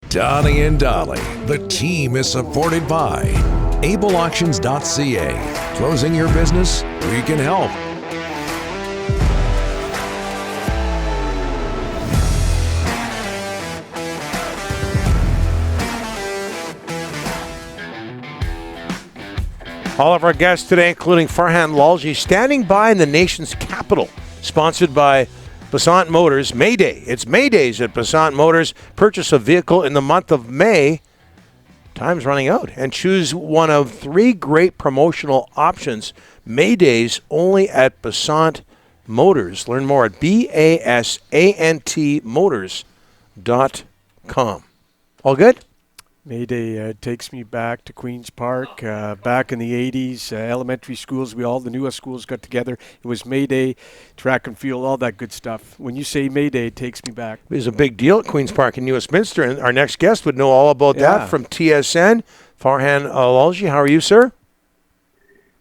Donnie and Dolly, the team is supported by ableauctions.ca. Closing your business? We can help. All of our guests today, including Farhan Lalji, standing by in the nation's capital, sponsored by Basant Motors. May Day. It's May Days at Basant Motors. Purchase a vehicle in the month of May. Time's running out. And choose one of 3 great promotional options. May Days only at Basant Motors. Learn more at basantmotors.com. All good? May Day takes me back to Queen's Park. Back in the 80s, elementary schools, the newest schools got together. It was May Day, track and field, all that good stuff. When you say May Day, it takes me back. It was a big deal at Queen's Park in Westminster, and our next guest would know all about that from TSN. Farhan Lalji, how are you, sir?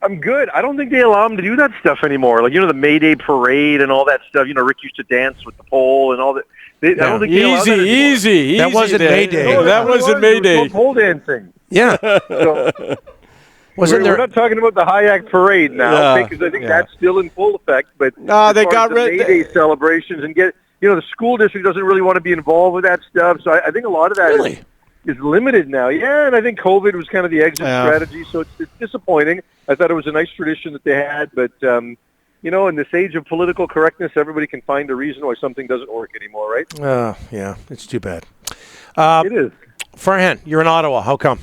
I'm good. I don't think they allow them to do that stuff anymore. Like, the May Day parade and all that stuff. Rick used to dance with the pole and all that. I don't think they allow that anymore. Easy. That wasn't May Day. No, that wasn't May Day. It was pole dancing. Yeah. So, we're not talking about the Hayek parade now, because I think that's still in full effect. But they got rid of the May Day celebrations and the school district doesn't really want to be involved with that stuff. So I think a lot of that is limited now. Yeah, and I think COVID was kind of the exit strategy, so it's disappointing. I thought it was a nice tradition that they had, but in this age of political correctness, everybody can find a reason why something doesn't work anymore, right? Yeah, it's too bad. It is. Farhan, you're in Ottawa. How come?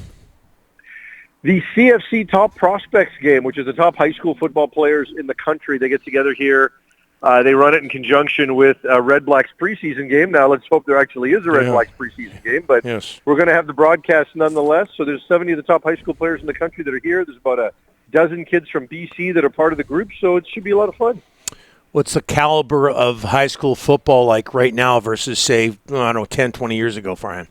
The CFC Top Prospects game, which is the top high school football players in the country, they get together here. They run it in conjunction with Red Blacks preseason game. Now, let's hope there actually is a Red Blacks preseason game, but we're going to have the broadcast nonetheless. So there's 70 of the top high school players in the country that are here. There's about a dozen kids from BC that are part of the group, so it should be a lot of fun. What's the caliber of high school football like right now versus, say, 10, 20 years ago, Farhan?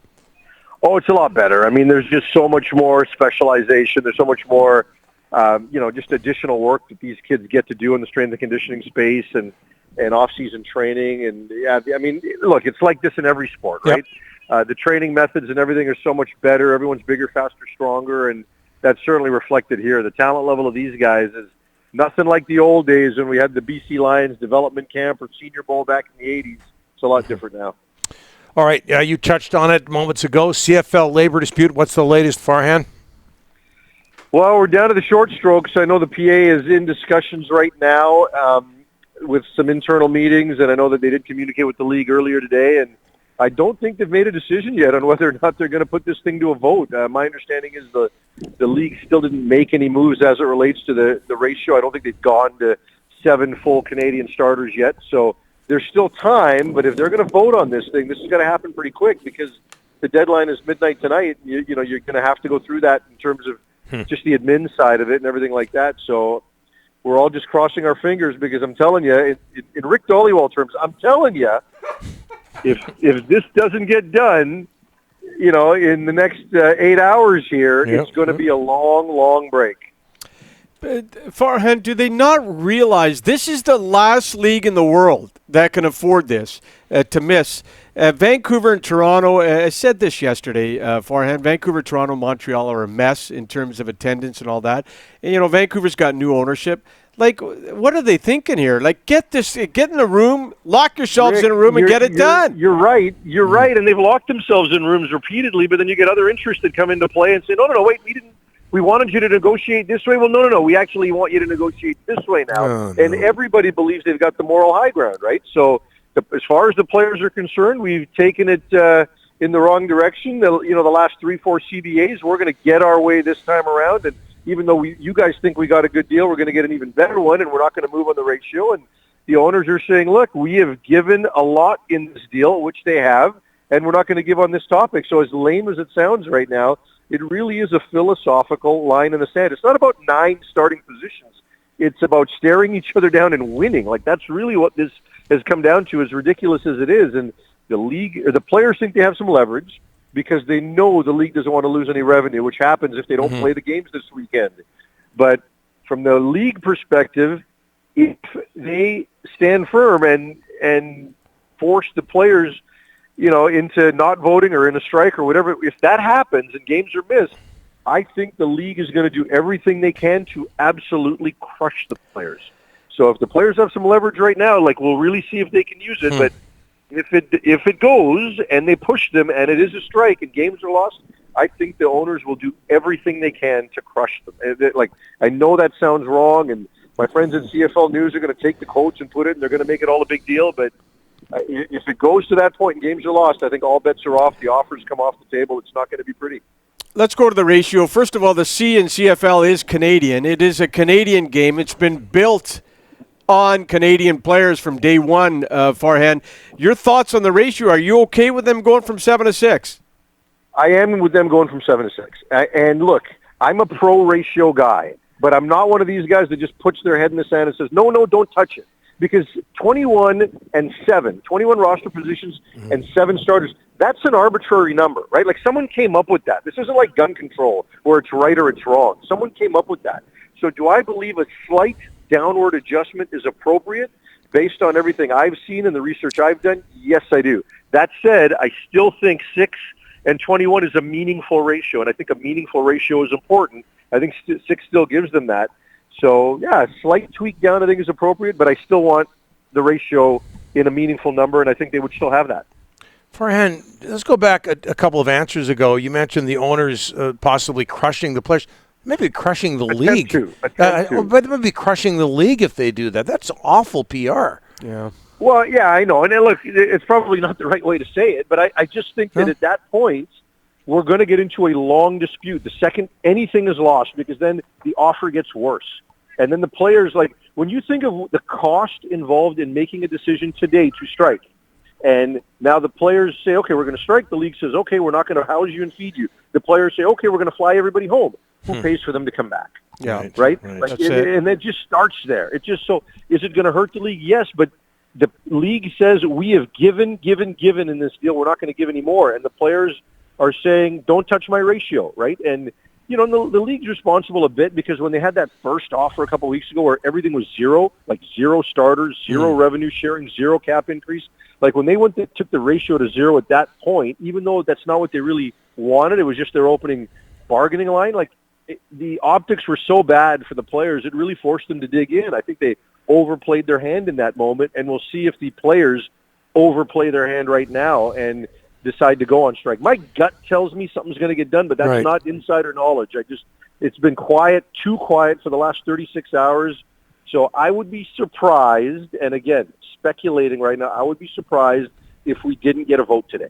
Oh, it's a lot better. I mean, there's just so much more specialization. There's so much more, just additional work that these kids get to do in the strength and conditioning space and off-season training. And, look, it's like this in every sport, right? The training methods and everything are so much better. Everyone's bigger, faster, stronger, and that's certainly reflected here. The talent level of these guys is nothing like the old days when we had the BC Lions development camp or Senior Bowl back in the 80s. It's a lot different now. All right, you touched on it moments ago. CFL labor dispute. What's the latest, Farhan? Well, we're down to the short strokes. I know the PA is in discussions right now with some internal meetings, and I know that they did communicate with the league earlier today, and I don't think they've made a decision yet on whether or not they're going to put this thing to a vote. My understanding is the league still didn't make any moves as it relates to the ratio. I don't think they've gone to 7 full Canadian starters yet. So there's still time, but if they're going to vote on this thing, this is going to happen pretty quick because the deadline is midnight tonight. You're going to have to go through that in terms of just the admin side of it and everything like that. So we're all just crossing our fingers because I'm telling you, in Rick Dollywall terms, I'm telling you, if this doesn't get done, in the next 8 hours here, it's going to be a long, long break. Farhan, do they not realize this is the last league in the world that can afford this to miss? Vancouver and Toronto, I said this yesterday, Farhan, Vancouver, Toronto, Montreal are a mess in terms of attendance and all that. And, Vancouver's got new ownership. Like, what are they thinking here? Like, get in the room, lock yourselves in a room and get it done. You're right. And they've locked themselves in rooms repeatedly, but then you get other interests that come into play and say, no, wait, we wanted you to negotiate this way. Well, no, we actually want you to negotiate this way now. And everybody believes they've got the moral high ground, right? So as far as the players are concerned, we've taken it in the wrong direction. The last 3-4 CBAs, we're going to get our way this time around. And even though you guys think we got a good deal, we're going to get an even better one, and we're not going to move on the ratio. And the owners are saying, look, we have given a lot in this deal, which they have, and we're not going to give on this topic. So as lame as it sounds right now, it really is a philosophical line in the sand. It's not about 9 starting positions. It's about staring each other down and winning. Like, that's really what this has come down to, as ridiculous as it is. And the league, or the players think they have some leverage because they know the league doesn't want to lose any revenue, which happens if they don't play the games this weekend. But from the league perspective, if they stand firm and force the players into not voting or in a strike or whatever, if that happens and games are missed, I think the league is going to do everything they can to absolutely crush the players. So if the players have some leverage right now, we'll really see if they can use it. But if it goes and they push them and it is a strike and games are lost, I think the owners will do everything they can to crush them. And I know that sounds wrong, and my friends at CFL News are going to take the quotes and put it, and they're going to make it all a big deal. But if it goes to that point and games are lost, I think all bets are off. The offers come off the table. It's not going to be pretty. Let's go to the ratio. First of all, the C in CFL is Canadian. It is a Canadian game. It's been built on Canadian players from day one, Farhan. Your thoughts on the ratio? Are you okay with them going from 7 to 6? I am with them going from 7 to 6. And look, I'm a pro ratio guy, but I'm not one of these guys that just puts their head in the sand and says, no, don't touch it. Because 21 roster positions and 7 starters, that's an arbitrary number, right? Someone came up with that. This isn't like gun control where it's right or it's wrong. Someone came up with that. So do I believe a slight downward adjustment is appropriate based on everything I've seen and the research I've done? Yes, I do. That said, I still think 6 and 21 is a meaningful ratio, and I think a meaningful ratio is important. I think 6 still gives them that. So, a slight tweak down I think is appropriate, but I still want the ratio in a meaningful number, and I think they would still have that. Farhan, let's go back a couple of answers ago. You mentioned the owners possibly crushing the players. Maybe crushing the league. But maybe crushing the league if they do that. That's awful PR. Yeah. Well, yeah, I know. And look, it's probably not the right way to say it, but I just think that at that point, we're going to get into a long dispute the second anything is lost, because then the offer gets worse. And then the players, when you think of the cost involved in making a decision today to strike, and now the players say, okay, we're going to strike. The league says, okay, we're not going to house you and feed you. The players say, okay, we're going to fly everybody home. Who pays for them to come back? Yeah. Right? And it just starts there. Is it going to hurt the league? Yes, but the league says we have given in this deal. We're not going to give any more. And the players are saying, don't touch my ratio, right? And, the league's responsible a bit, because when they had that first offer a couple of weeks ago where everything was zero, 0 starters, 0 revenue sharing, 0 cap increase, when they took the ratio to 0 at that point, even though that's not what they really wanted, it was just their opening bargaining line, the optics were so bad for the players, it really forced them to dig in. I think they overplayed their hand in that moment, and we'll see if the players overplay their hand right now and decide to go on strike. My gut tells me something's going to get done, but that's not insider knowledge. It's been too quiet for the last 36 hours. So I would be surprised, and again, speculating right now, I would be surprised if we didn't get a vote today.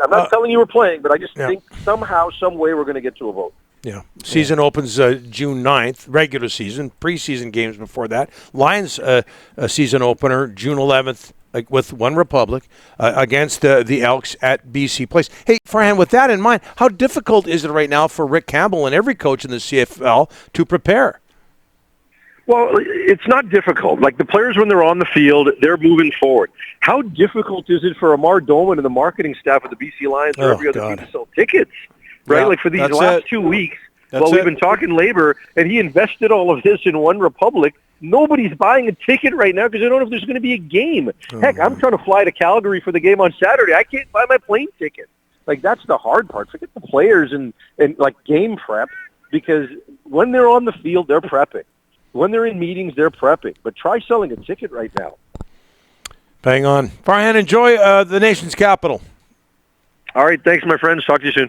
I'm not telling you we're playing, but I just think somehow, some way we're going to get to a vote. Yeah. Season opens June 9th, regular season, preseason games before that. Lions a season opener June 11th with One Republic against the Elks at BC Place. Hey, Farhan, with that in mind, how difficult is it right now for Rick Campbell and every coach in the CFL to prepare? Well, it's not difficult. The players, when they're on the field, they're moving forward. How difficult is it for Amar Doman and the marketing staff of the BC Lions or every other team to sell tickets? Right? Yeah, for these last 2 weeks, we've been talking labor, and he invested all of this in One Republic. Nobody's buying a ticket right now because they don't know if there's going to be a game. Heck, I'm trying to fly to Calgary for the game on Saturday. I can't buy my plane ticket. That's the hard part. Forget the players and game prep, because when they're on the field, they're prepping. When they're in meetings, they're prepping. But try selling a ticket right now. Bang on. Farhan, enjoy the nation's capital. All right. Thanks, my friends. Talk to you soon.